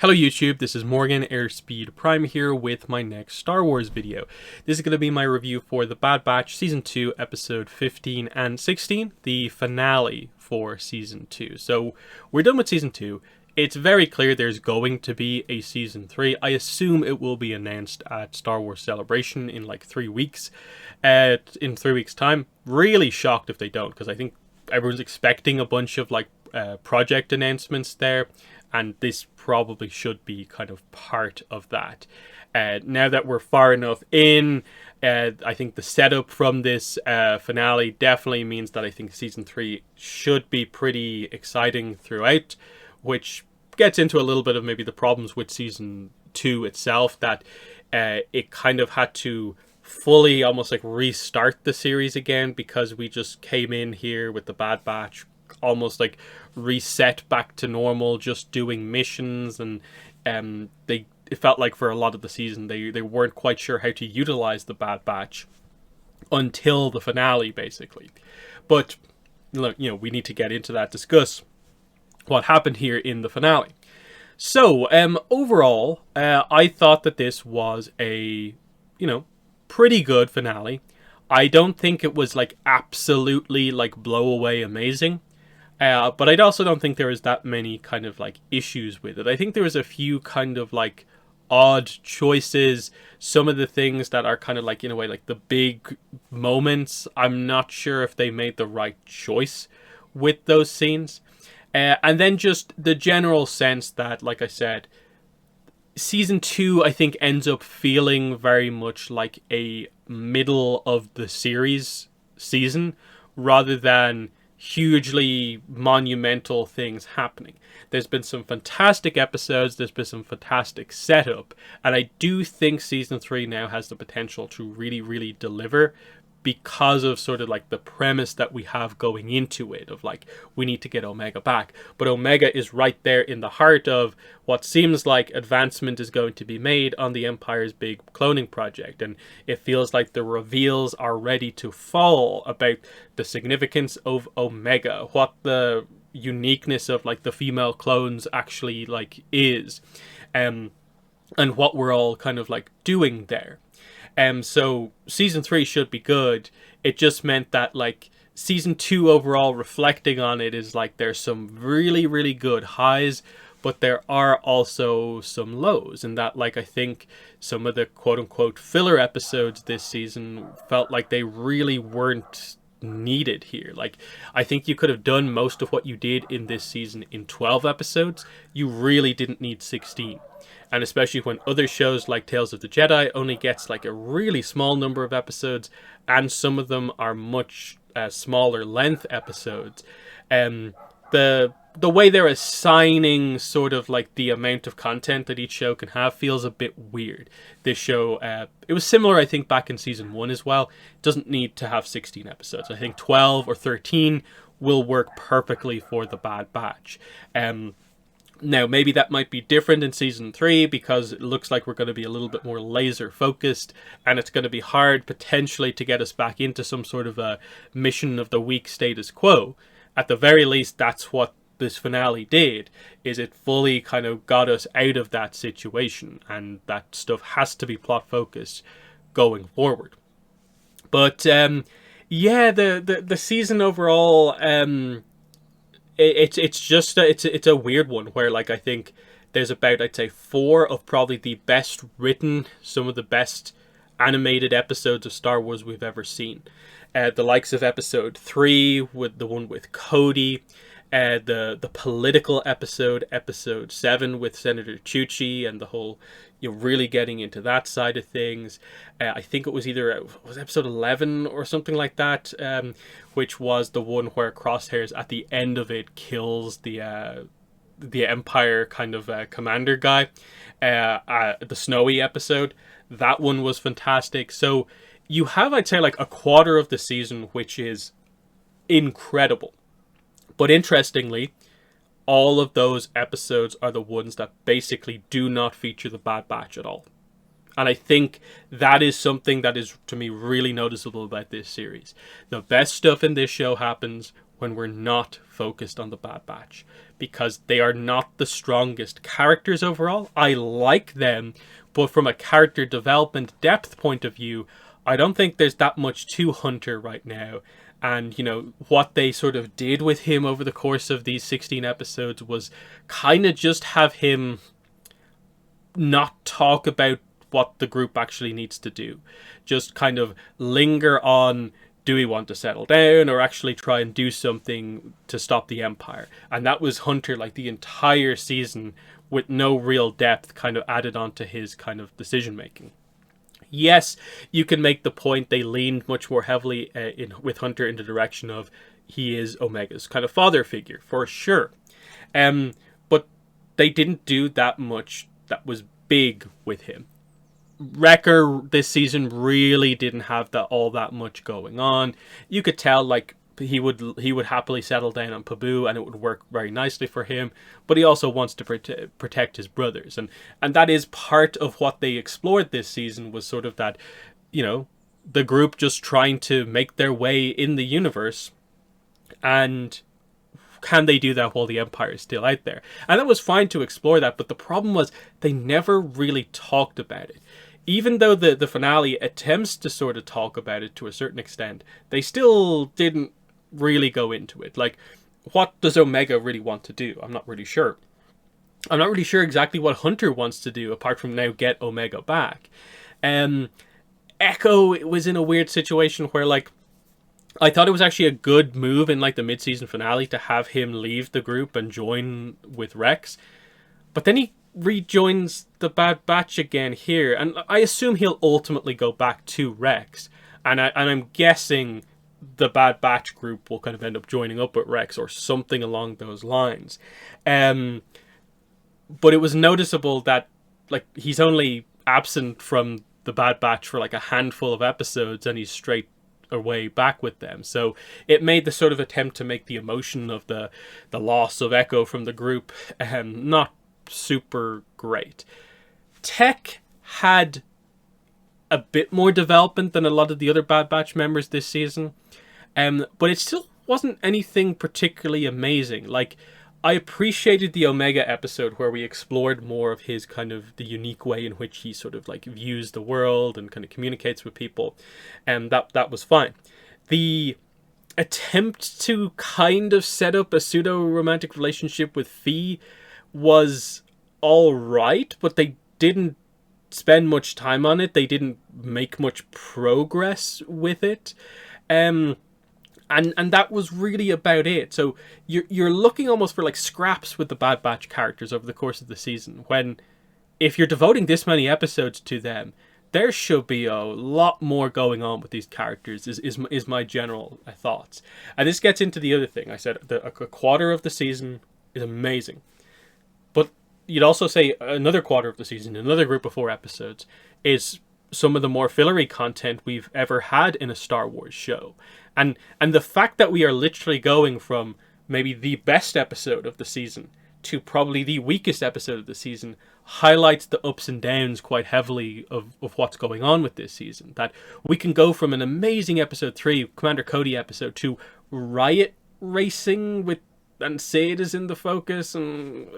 Hello YouTube, this is Morgan Airspeed Prime here with my next Star Wars video. This is going to be my review for The Bad Batch Season 2, Episode 15 and 16, the finale for Season 2. So, we're done with Season 2. It's very clear there's going to be a Season 3. I assume it will be announced at Star Wars Celebration in like 3 weeks. In 3 weeks' time. Really shocked if they don't, because I think everyone's expecting a bunch of project announcements there. And this probably should be kind of part of that. Now that we're far enough in, I think the setup from this finale definitely means that I think Season 3 should be pretty exciting throughout, which gets into a little bit of maybe the problems with Season 2 itself, that it kind of had to fully almost like restart the series again, because we just came in here with the Bad Batch almost like reset back to normal, just doing missions, and it felt like for a lot of the season they weren't quite sure how to utilize the Bad Batch until the finale, basically. But we need to get into that, discuss what happened here in the finale. So overall, I thought that this was a pretty good finale. I don't think it was like absolutely like blow away amazing. But I also don't think there was that many kind of like issues with it. I think there was a few kind of like odd choices. Some of the things that are kind of like, in a way, like the big moments, I'm not sure if they made the right choice with those scenes. And then just the general sense that, like I said, Season 2, I think, ends up feeling very much like a middle of the series season, rather than hugely monumental things happening. There's been some fantastic episodes, there's been some fantastic setup, and I do think Season 3 now has the potential to really, really deliver, because of sort of like the premise that we have going into it, of like, we need to get Omega back. But Omega is right there in the heart of what seems like advancement is going to be made on the Empire's big cloning project, and it feels like the reveals are ready to fall about the significance of Omega, what the uniqueness of like the female clones actually like is, and what we're all kind of like doing there. So Season 3 should be good. It just meant that like Season 2 overall, reflecting on it, is like there's some really, really good highs, but there are also some lows. And that, like, I think some of the quote-unquote filler episodes this season felt like they really weren't needed here. Like, I think you could have done most of what you did in this season in 12 episodes. You really didn't need 16. And especially when other shows like Tales of the Jedi only gets like a really small number of episodes, and some of them are much smaller length episodes. The way they're assigning sort of like the amount of content that each show can have feels a bit weird. This show, it was similar, I think, back in Season 1 as well. It doesn't need to have 16 episodes. I think 12 or 13 will work perfectly for The Bad Batch. Now, maybe that might be different in Season 3, because it looks like we're going to be a little bit more laser focused, and it's going to be hard potentially to get us back into some sort of a mission of the week status quo. At the very least, that's what this finale did, is it fully kind of got us out of that situation, and that stuff has to be plot focused going forward. But yeah, the season overall, it's a weird one, where like I think there's about, I'd say, 4 of probably the best written, some of the best animated episodes of Star Wars we've ever seen. The likes of Episode 3, with the one with Cody, the political episode, Episode 7 with Senator Chuchi, and the whole, really getting into that side of things. I think it was was Episode 11 or something like that, which was the one where Crosshairs at the end of it kills the Empire kind of commander guy, the Snowy episode. That one was fantastic. So you have, I'd say, like a quarter of the season which is incredible. But interestingly, all of those episodes are the ones that basically do not feature the Bad Batch at all. And I think that is something that is, to me, really noticeable about this series. The best stuff in this show happens when we're not focused on the Bad Batch, because they are not the strongest characters overall. I like them, but from a character development depth point of view, I don't think there's that much to Hunter right now. And, you know, what they sort of did with him over the course of these 16 episodes was kind of just have him not talk about what the group actually needs to do. Just kind of linger on, do we want to settle down or actually try and do something to stop the Empire? And that was Hunter, like, the entire season, with no real depth kind of added onto his kind of decision making. Yes, you can make the point they leaned much more heavily with Hunter in the direction of he is Omega's kind of father figure, for sure. But they didn't do that much that was big with him. Wrecker this season really didn't have all that much going on. You could tell, like, he would happily settle down on Pabu and it would work very nicely for him, but he also wants to protect his brothers, and that is part of what they explored this season, was sort of that, you know, the group just trying to make their way in the universe, and can they do that while the Empire is still out there? And that was fine to explore that, but the problem was they never really talked about it. Even though the finale attempts to sort of talk about it to a certain extent, they still didn't really go into it. Like, what does Omega really want to do? I'm not really sure. I'm not really sure exactly what Hunter wants to do, apart from now get Omega back. Echo was in a weird situation where, like, I thought it was actually a good move in, like, the mid-season finale to have him leave the group and join with Rex. But then he rejoins the Bad Batch again here, and I assume he'll ultimately go back to Rex. And I'm guessing the Bad Batch group will kind of end up joining up with Rex or something along those lines. But it was noticeable that, like, he's only absent from the Bad Batch for like a handful of episodes and he's straight away back with them. So it made the sort of attempt to make the emotion of the loss of Echo from the group not super great. Tech had a bit more development than a lot of the other Bad Batch members this season, but it still wasn't anything particularly amazing. Like, I appreciated the Omega episode where we explored more of his kind of the unique way in which he sort of like views the world and kind of communicates with people, and that was fine. The attempt to kind of set up a pseudo romantic relationship with Phee was all right, but they didn't spend much time on it. They didn't make much progress with it. And that was really about it. So you're looking almost for like scraps with the Bad Batch characters over the course of the season, when if you're devoting this many episodes to them, there should be a lot more going on with these characters, is my general thoughts. And this gets into the other thing. I said a quarter of the season is amazing. But you'd also say another quarter of the season, another group of 4 episodes, is some of the more fillery content we've ever had in a Star Wars show. And the fact that we are literally going from maybe the best episode of the season to probably the weakest episode of the season highlights the ups and downs quite heavily of what's going on with this season. That we can go from an amazing episode 3, Commander Cody episode, to riot racing with, and Sid is in the focus, and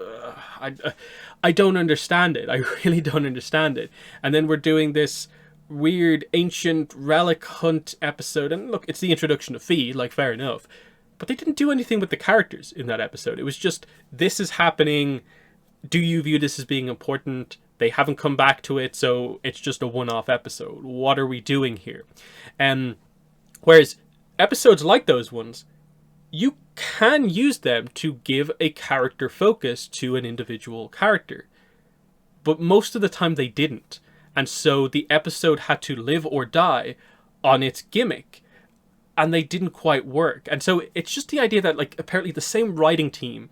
I don't understand it. I really don't understand it. And then we're doing this weird ancient relic hunt episode, and look, it's the introduction of Phee, like, fair enough. But they didn't do anything with the characters in that episode. It was just, this is happening. Do you view this as being important? They haven't come back to it, so it's just a one-off episode. What are we doing here? Whereas episodes like those ones, you can use them to give a character focus to an individual character. But most of the time they didn't. And so the episode had to live or die on its gimmick. And they didn't quite work. And so it's just the idea that, like, apparently the same writing team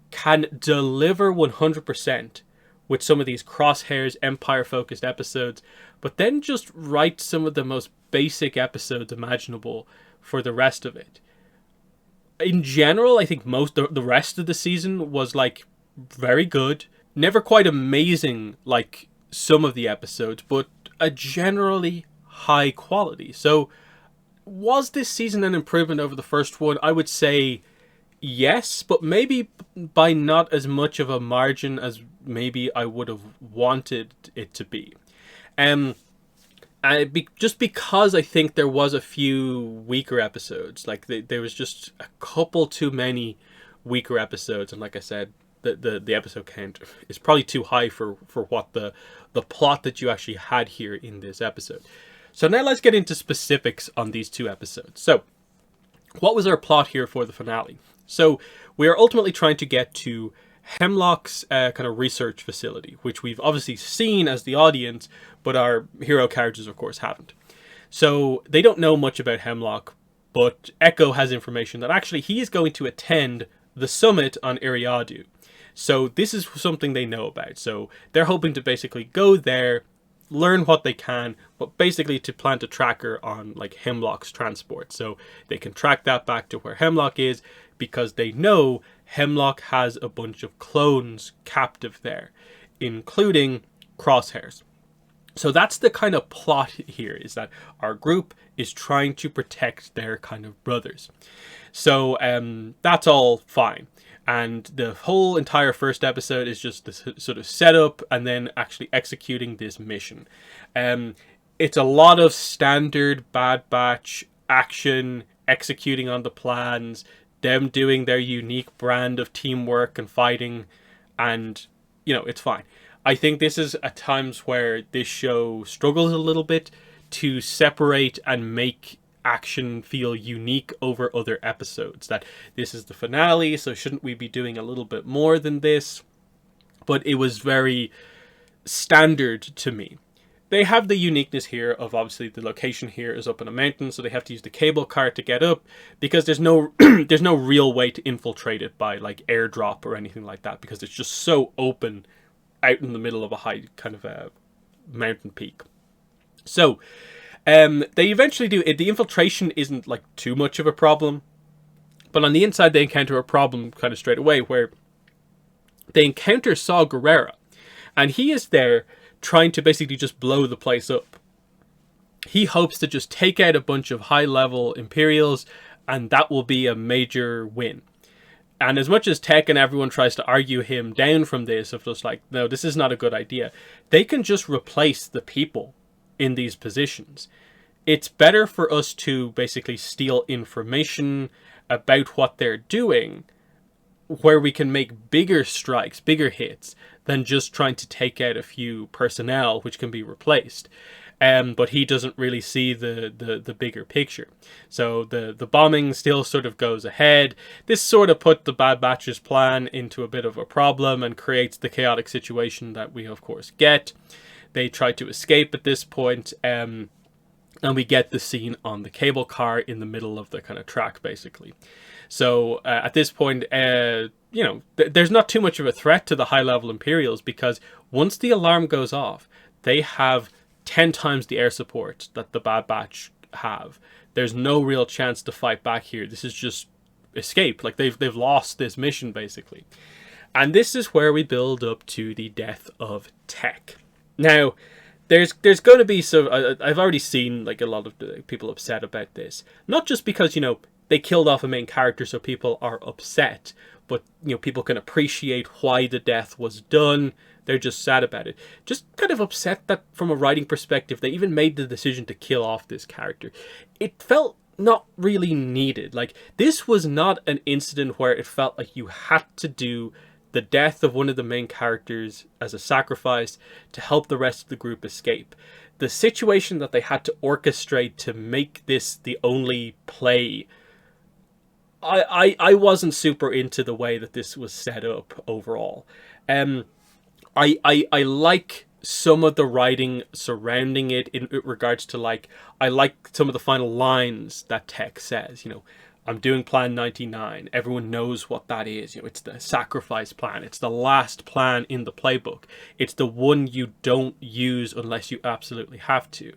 can deliver 100% with some of these crosshairs, Empire-focused episodes, but then just write some of the most basic episodes imaginable for the rest of it. In general, I think the rest of the season was, like, very good. Never quite amazing like some of the episodes, but a generally high quality. So Was this season an improvement over the first one? I would say yes, but maybe by not as much of a margin as maybe I would have wanted it to be. Um, just because I think there was a few weaker episodes, like there was just a couple too many weaker episodes, and like I said, the episode count is probably too high for what the plot that you actually had here in this episode. So now let's get into specifics on these two episodes. So, what was our plot here for the finale? So, we are ultimately trying to get to Hemlock's kind of research facility, which we've obviously seen as the audience, but our hero characters, of course, haven't. So, they don't know much about Hemlock, but Echo has information that actually he is going to attend the summit on Eriadu. So, this is something they know about. So, they're hoping to basically go there, learn what they can, but basically to plant a tracker on like Hemlock's transport, so they can track that back to where Hemlock is, because they know Hemlock has a bunch of clones captive there, including Crosshairs. So that's the kind of plot here, is that our group is trying to protect their kind of brothers. So that's all fine. And the whole entire first episode is just this sort of setup and then actually executing this mission. It's a lot of standard Bad Batch action, executing on the plans, them doing their unique brand of teamwork and fighting, and, you know, it's fine. I think this is at times where this show struggles a little bit to separate and make action feel unique over other episodes. That this is the finale, so shouldn't we be doing a little bit more than this? But it was very standard to me. They have the uniqueness here of, obviously the location here is up in a mountain, so they have to use the cable car to get up, because there's no there's no real way to infiltrate it by like airdrop or anything like that, because it's just so open out in the middle of a high kind of a mountain peak. So they eventually do it. The infiltration isn't like too much of a problem, but on the inside they encounter a problem kind of straight away, where they encounter Saw Gerrera, and he is there trying to basically just blow the place up. He hopes to just take out a bunch of high-level Imperials, and that will be a major win. And as much as Tech and everyone tries to argue him down from this, of just like, no, this is not a good idea, they can just replace the people in these positions. It's better for us to basically steal information about what they're doing, where we can make bigger strikes, bigger hits, than just trying to take out a few personnel which can be replaced. But he doesn't really see the bigger picture. So the bombing still sort of goes ahead. This sort of put the Bad Batch's plan into a bit of a problem and creates the chaotic situation that we of course get. They try to escape at this point, and we get the scene on the cable car in the middle of the kind of track, basically. So at this point, you know, there's not too much of a threat to the high-level Imperials, because once the alarm goes off, they have 10 times the air support that the Bad Batch have. There's no real chance to fight back here. This is just escape. Like, they've lost this mission, basically. And this is where we build up to the death of Tech. Now, there's going to be some... I've already seen like a lot of people upset about this. Not just because, you know, they killed off a main character, so people are upset, but, you know, people can appreciate why the death was done. They're just sad about it. Just kind of upset that from a writing perspective, they even made the decision to kill off this character. It felt not really needed. Like, this was not an incident where it felt like you had to do the death of one of the main characters as a sacrifice to help the rest of the group escape. The situation that they had to orchestrate to make this the only play, I wasn't super into the way that this was set up overall. I like some of the writing surrounding it in regards to, like, I like some of the final lines that Tech says, you know, I'm doing Plan 99. Everyone knows what that is. You know, it's the sacrifice plan. It's the last plan in the playbook. It's the one you don't use unless you absolutely have to.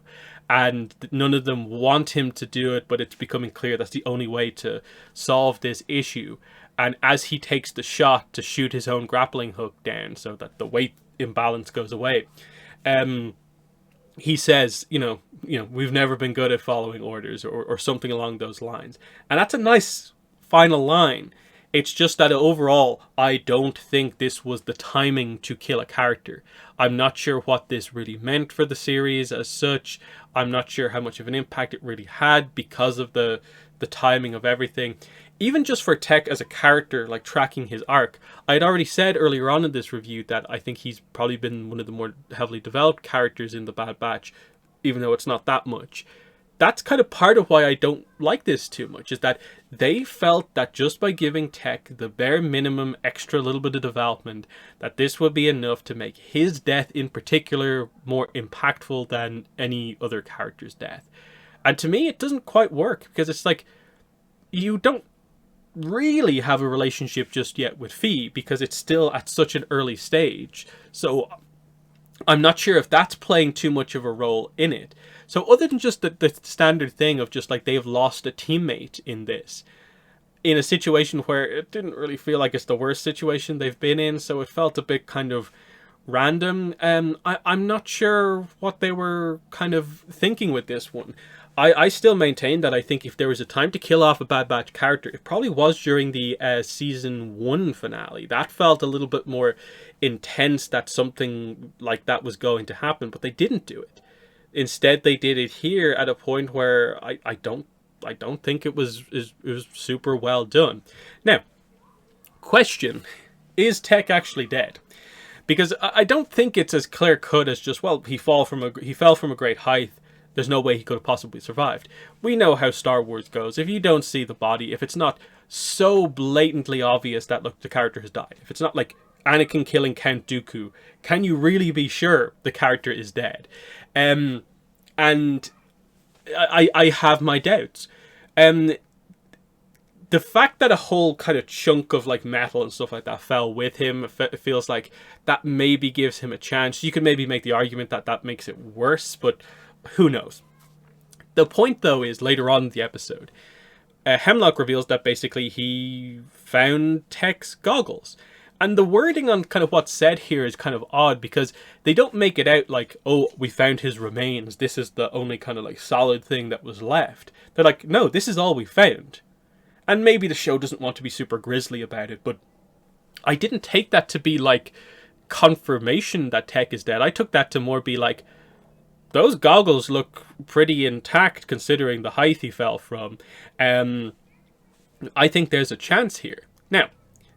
And none of them want him to do it, but it's becoming clear that's the only way to solve this issue. And as he takes the shot to shoot his own grappling hook down so that the weight imbalance goes away, he says, we've never been good at following orders, or something along those lines. And that's a nice final line. It's just that overall, I don't think this was the timing to kill a character. I'm not sure what this really meant for the series as such. I'm not sure how much of an impact it really had because of the timing of everything. Even just for Tech as a character, like tracking his arc, I had already said earlier on in this review that I think he's probably been one of the more heavily developed characters in the Bad Batch, even though it's not that much. That's kind of part of why I don't like this too much, is that they felt that just by giving Tech the bare minimum extra little bit of development, that this would be enough to make his death in particular more impactful than any other character's death. And to me, it doesn't quite work, because it's like, you don't really have a relationship just yet with Phee, because it's still at such an early stage. So I'm not sure if that's playing too much of a role in it. So other than just the standard thing of just like they've lost a teammate in this, in a situation where it didn't really feel like it's the worst situation they've been in, so it felt a bit kind of random. I'm not sure what they were kind of thinking with this one. I still maintain that I think if there was a time to kill off a Bad Batch character, it probably was during the season 1 finale. That felt a little bit more intense, that something like that was going to happen, but they didn't do it. Instead, they did it here at a point where I don't think it was super well done. Now, question: is Tech actually dead? Because I don't think it's as clear cut as just, well, he fell from a great height. There's no way he could have possibly survived. We know how Star Wars goes. If you don't see the body, if it's not so blatantly obvious that, look, the character has died, if it's not like Anakin killing Count Dooku, can you really be sure the character is dead? And I have my doubts. The fact that a whole kind of chunk of like metal and stuff like that fell with him, it feels like that maybe gives him a chance. You could maybe make the argument that that makes it worse, but who knows? The point, though, is later on in the episode, Hemlock reveals that basically he found Tech's goggles. And the wording on kind of what's said here is kind of odd, because they don't make it out like, oh, we found his remains, this is the only kind of like solid thing that was left. They're like, no, this is all we found. And maybe the show doesn't want to be super grisly about it, but I didn't take that to be like confirmation that Tech is dead. I took that to more be like, those goggles look pretty intact considering the height he fell from. I think there's a chance here. Now,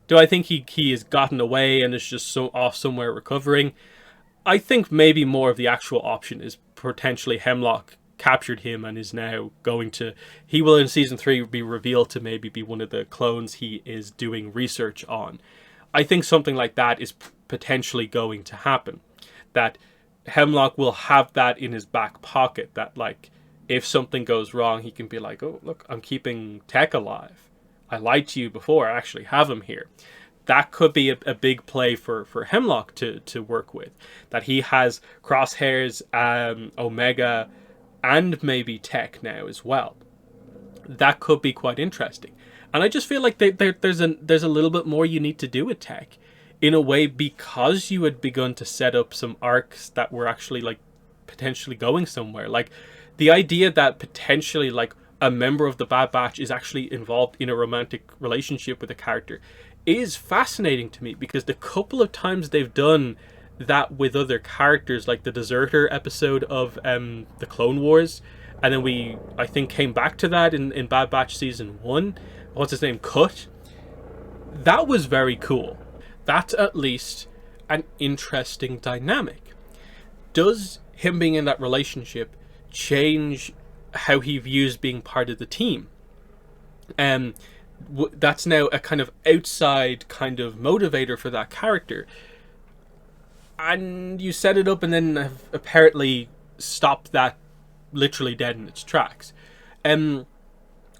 do I think he has gotten away and is just so off somewhere recovering? I think maybe more of the actual option is potentially Hemlock captured him and is now going to... He will in Season 3 be revealed to maybe be one of the clones he is doing research on. I think something like that is potentially going to happen. That Hemlock will have that in his back pocket, that like if something goes wrong he can be like, oh look, I'm keeping Tech alive, I lied to you before, I actually have him here. That could be a big play for Hemlock to work with, that he has Crosshairs, Omega, and maybe Tech now as well. That could be quite interesting, and I just feel like there's a little bit more you need to do with Tech, in a way, because you had begun to set up some arcs that were actually like potentially going somewhere. Like the idea that potentially like a member of the Bad Batch is actually involved in a romantic relationship with a character is fascinating to me, because the couple of times they've done that with other characters, like the Deserter episode of the Clone Wars, and then I think came back to that in Bad Batch Season 1, what's his name, Cut, that was very cool. That's at least an interesting dynamic. Does him being in that relationship change how he views being part of the team? That's now a kind of outside kind of motivator for that character. And you set it up and then have apparently stopped that literally dead in its tracks.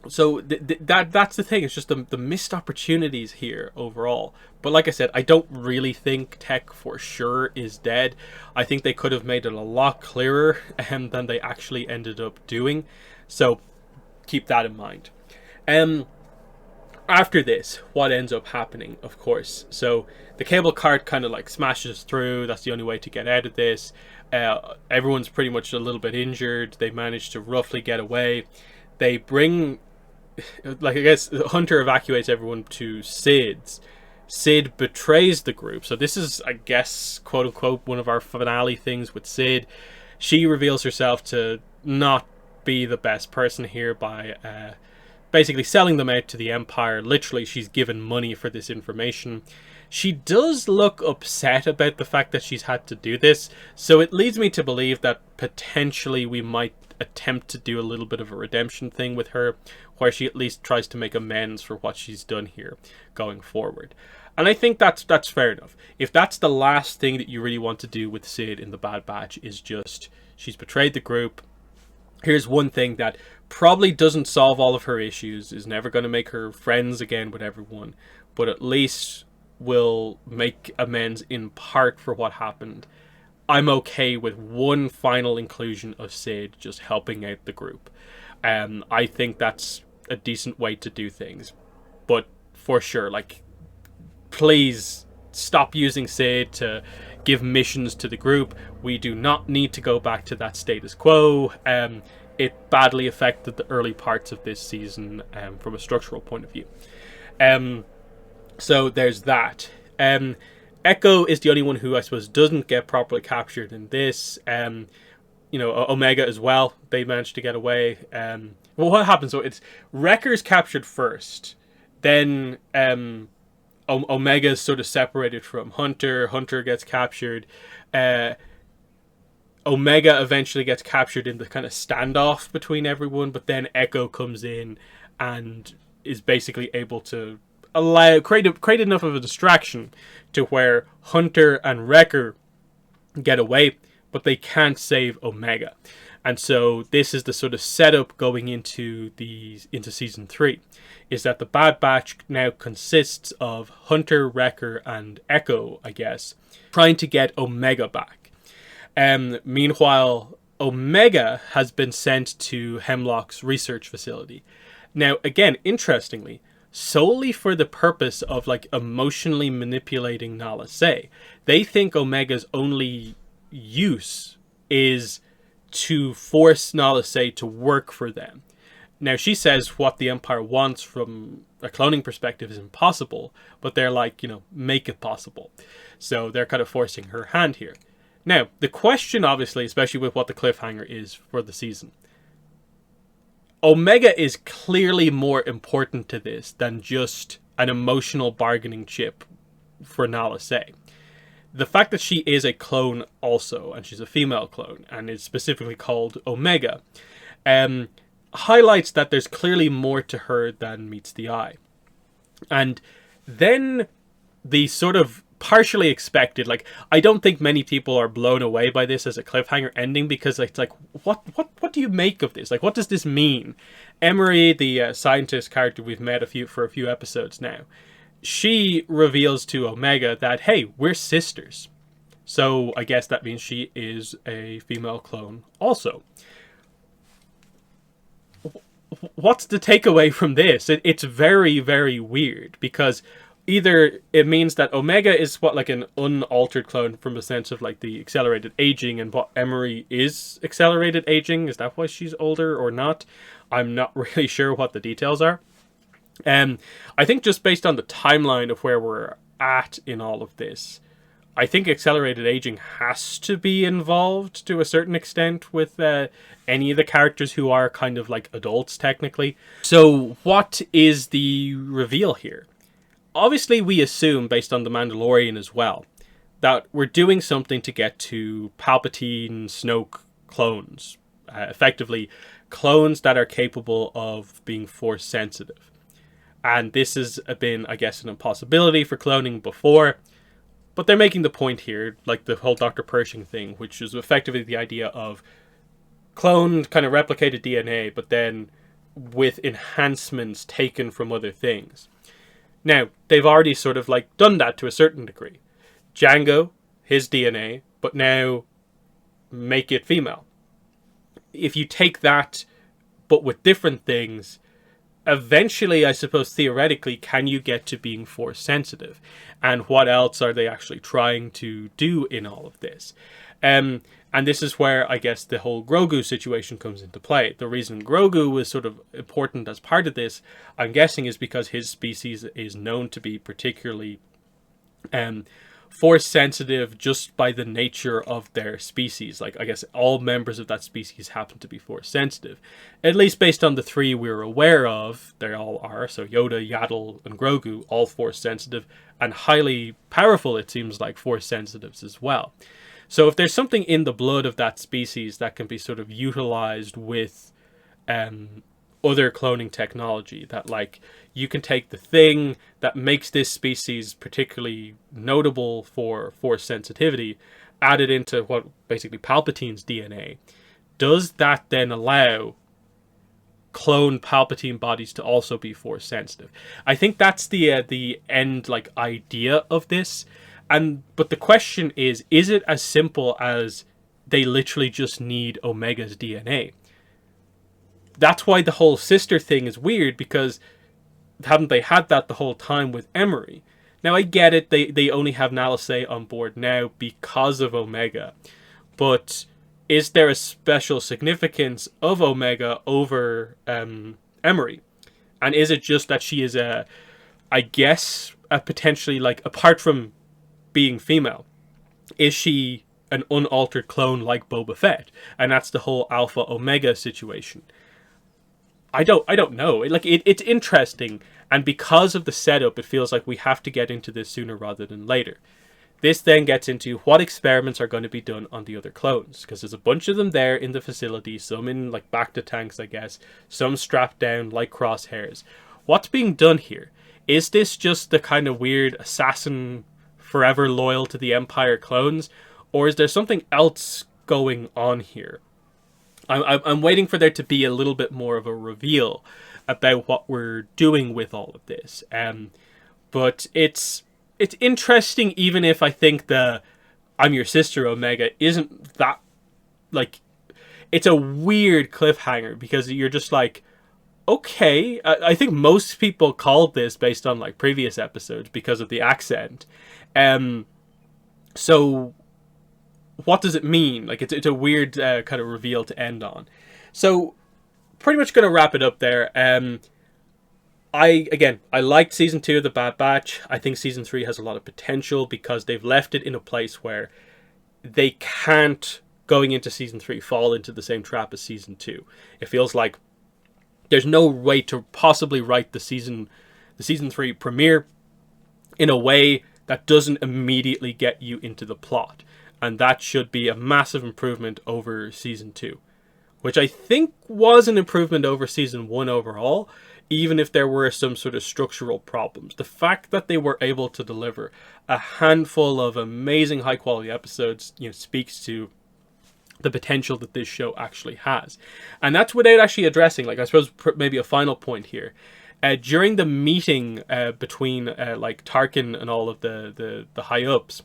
So that's the thing. It's just the missed opportunities here overall. But like I said, I don't really think Tech for sure is dead. I think they could have made it a lot clearer than they actually ended up doing. So keep that in mind. After this, what ends up happening, of course, so the cable cart kind of like smashes through. That's the only way to get out of this. Everyone's pretty much a little bit injured. They manage to roughly get away. They bring, like, I guess Hunter evacuates everyone to Sid's. Sid betrays the group. So this is, I guess, quote unquote, one of our finale things with Sid. She reveals herself to not be the best person here by basically selling them out to the Empire. Literally, she's given money for this information. She does look upset about the fact that she's had to do this, so it leads me to believe that potentially we might attempt to do a little bit of a redemption thing with her, where she at least tries to make amends for what she's done here going forward. And I think that's fair enough. If that's the last thing that you really want to do with Sid in the Bad Batch, is just she's betrayed the group, here's one thing that probably doesn't solve all of her issues, is never going to make her friends again with everyone, but at least will make amends in part for what happened. I'm okay with one final inclusion of Sid just helping out the group. I think that's a decent way to do things. But for sure, like, please stop using Sid to give missions to the group. We do not need to go back to that status quo. It badly affected the early parts of this season from a structural point of view. So there's that. Echo is the only one who I suppose doesn't get properly captured in this. Omega as well. They managed to get away. Well, what happens? So it's Wrecker's captured first. Then Omega is sort of separated from Hunter. Hunter gets captured. Omega eventually gets captured in the kind of standoff between everyone, but then Echo comes in and is basically able to create enough of a distraction to where Hunter and Wrecker get away, but they can't save Omega. And so this is the sort of setup going into season 3, is that the Bad Batch now consists of Hunter, Wrecker, and Echo, I guess, trying to get Omega back. Meanwhile, Omega has been sent to Hemlock's research facility. Now, again, interestingly, solely for the purpose of like emotionally manipulating Nala Se. They think Omega's only use is to force Nala Se to work for them. Now, she says what the Empire wants from a cloning perspective is impossible, but they're like, make it possible. So they're kind of forcing her hand here. Now, the question, obviously, especially with what the cliffhanger is for the season, Omega is clearly more important to this than just an emotional bargaining chip for Nala Se. The fact that she is a clone also, and she's a female clone, and is specifically called Omega, highlights that there's clearly more to her than meets the eye. And then the sort of partially expected, like, I don't think many people are blown away by this as a cliffhanger ending, because it's like, what do you make of this? Like, what does this mean? Emery, the scientist character we've met for a few episodes now, she reveals to Omega that, hey, we're sisters. So I guess that means she is a female clone also. What's the takeaway from this? It's very, very weird, because either it means that Omega is like an unaltered clone from a sense of like the accelerated aging, and what Emery is accelerated aging. Is that why she's older or not? I'm not really sure what the details are. I think just based on the timeline of where we're at in all of this, I think accelerated aging has to be involved to a certain extent with any of the characters who are kind of like adults technically. So what is the reveal here? Obviously, we assume, based on The Mandalorian as well, that we're doing something to get to Palpatine, Snoke clones. Effectively, clones that are capable of being Force sensitive. And this has been, I guess, an impossibility for cloning before. But they're making the point here, like the whole Dr. Pershing thing, which is effectively the idea of cloned, kind of replicated DNA, but then with enhancements taken from other things. Now, they've already sort of like done that to a certain degree. Django, his DNA, but now make it female. If you take that, but with different things, eventually, I suppose, theoretically, can you get to being force sensitive? And what else are they actually trying to do in all of this? And this is where I guess the whole Grogu situation comes into play. The reason Grogu was sort of important as part of this, I'm guessing, is because his species is known to be particularly force sensitive just by the nature of their species. Like, I guess all members of that species happen to be force sensitive. At least based on the three we're aware of, they all are. So Yoda, Yaddle, and Grogu, all force sensitive and highly powerful, it seems like, force sensitives as well. So if there's something in the blood of that species that can be sort of utilized with other cloning technology, that like you can take the thing that makes this species particularly notable for force sensitivity, add it into what basically Palpatine's DNA, does that then allow clone Palpatine bodies to also be force sensitive? I think that's the end like idea of this. But the question is it as simple as they literally just need Omega's DNA? That's why the whole sister thing is weird, because haven't they had that the whole time with Emery? Now, I get it, they only have Nala Se on board now because of Omega, but is there a special significance of Omega over Emery? And is it just that she is a potentially, like, apart from being female, is she an unaltered clone like Boba Fett? And that's the whole Alpha Omega situation. I don't know. It's interesting, and because of the setup, it feels like we have to get into this sooner rather than later. This then gets into what experiments are going to be done on the other clones, because there's a bunch of them there in the facility, some in like Bacta tanks, I guess, some strapped down like crosshairs. What's being done here? Is this just the kind of weird assassin forever loyal to the Empire clones, or is there something else going on here? I'm waiting for there to be a little bit more of a reveal about what we're doing with all of this. But it's interesting, even if I think the I'm Your Sister Omega isn't that, like, it's a weird cliffhanger, because you're just like, okay, I think most people called this based on like previous episodes because of the accent. So what does it mean? Like, it's a weird kind of reveal to end on. So pretty much going to wrap it up there. I liked season 2 of The Bad Batch. I think season 3 has a lot of potential because they've left it in a place where they can't, going into season 3, fall into the same trap as season 2. It feels like there's no way to possibly write the season 3 premiere in a way that doesn't immediately get you into the plot. And that should be a massive improvement over season 2, which I think was an improvement over season 1 overall, even if there were some sort of structural problems. The fact that they were able to deliver a handful of amazing high quality episodes, speaks to the potential that this show actually has. And that's without actually addressing, like, I suppose maybe a final point here. During the meeting between like Tarkin and all of the high ups,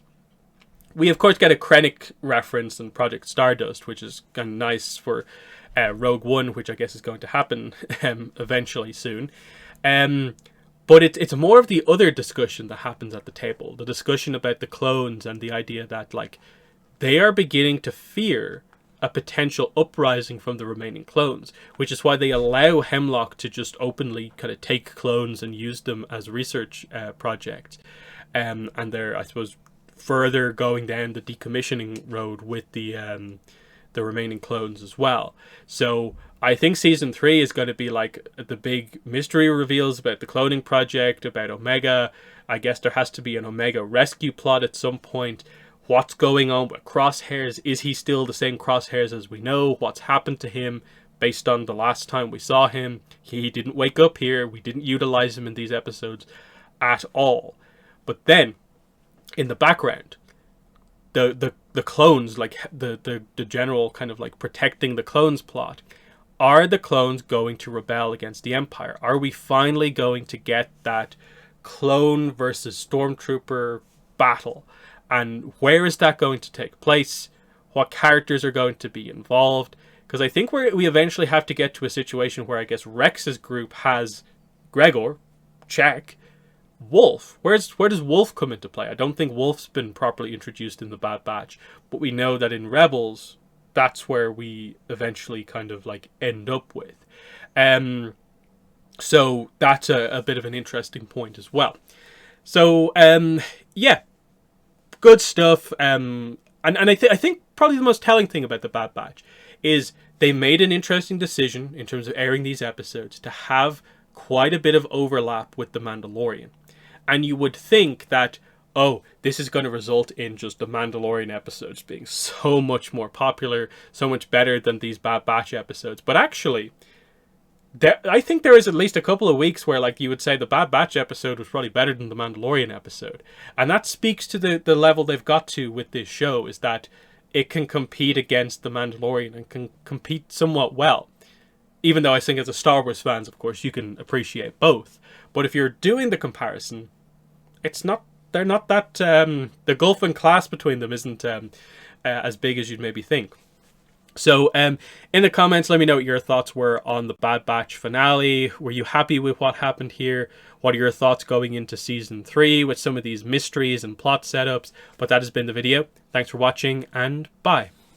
we of course get a Krennic reference in Project Stardust, which is kind of nice for Rogue One, which I guess is going to happen eventually soon. But it's more of the other discussion that happens at the table, the discussion about the clones and the idea that, like, they are beginning to fear a potential uprising from the remaining clones, which is why they allow Hemlock to just openly kind of take clones and use them as research projects. And they're, I suppose, further going down the decommissioning road with the remaining clones as well. So I think season 3 is going to be like the big mystery reveals about the cloning project, about Omega. I guess there has to be an Omega rescue plot at some point. What's going on with Crosshairs? Is he still the same Crosshairs as we know? What's happened to him based on the last time we saw him? He didn't wake up here. We didn't utilize him in these episodes at all. But then, in the background, the clones, like the general kind of like protecting the clones plot, are the clones going to rebel against the Empire? Are we finally going to get that clone versus stormtrooper battle? And where is that going to take place? What characters are going to be involved? Because I think we eventually have to get to a situation where I guess Rex's group has Gregor, check. Wolf, where does Wolf come into play? I don't think Wolf's been properly introduced in the Bad Batch, but we know that in Rebels, that's where we eventually kind of like end up with. So that's a bit of an interesting point as well. So yeah, good stuff. And I think probably the most telling thing about the Bad Batch is they made an interesting decision in terms of airing these episodes to have quite a bit of overlap with The Mandalorian. And you would think that, oh, this is going to result in just the Mandalorian episodes being so much more popular, so much better than these Bad Batch episodes. But actually, I think there is at least a couple of weeks where like you would say the Bad Batch episode was probably better than the Mandalorian episode. And that speaks to the level they've got to with this show, is that it can compete against the Mandalorian and can compete somewhat well. Even though I think as a Star Wars fans, of course, you can appreciate both. But if you're doing the comparison, they're not that, the gulf in class between them isn't as big as you'd maybe think. So in the comments, let me know what your thoughts were on the Bad Batch finale. Were you happy with what happened here? What are your thoughts going into season 3 with some of these mysteries and plot setups? But that has been the video. Thanks for watching, and bye.